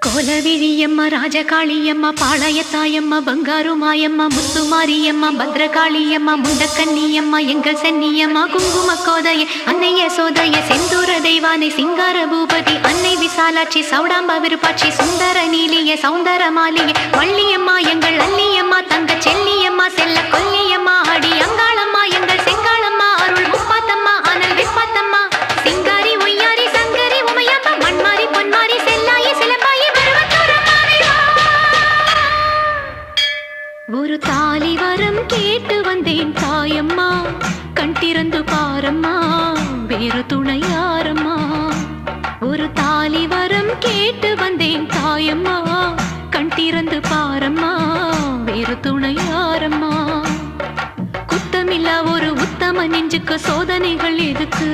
கோலவிழியம்மா ராஜகாளியம்மா பாளையத்தாயம்மா பங்காரு மாயம்மா முத்துமாரியம்மா பத்ரகாளியம்மா முண்டக்கன்னியம்மா எங்கள் சென்னியம்மா குங்கும கோதைய அன்னைய சோதைய செந்தூர தெய்வானை சிங்கார பூபதி அன்னை விசாலாட்சி சௌடாம்ப விருப்பாட்சி சுந்தர நீலிய சௌந்தர மாலிய வள்ளியம்மா எங்கள் அல்லியம்மா தங்க செல்லியம்மா செல்ல கொல்லியம்மா அடி அங்காளம்மா எங்கள் செங்காளம்மா அருள் முப்பாத்தம்மா அனல் விப்பாத்தம்மா சிங்காரி ஒய்யாரி சங்கரி உமையம்மா மண்மாரி பொன்மாரி செல்லாயி சிலம்பாயி ஒரு தாலி வரம் கேட்டு வந்தேன் தாயம்மா கண் திறந்து பாரம்மா வேறு துணை யாரம்மா ஒரு தாலி வரம் கேட்டு வந்தேன் தாயம்மா கண் திறந்து பாரம்மா வேறு துணை யாரம்மா குத்தமில்லா ஒரு உத்தம நெஞ்சுக்கு சோதனைகள் எதுக்கு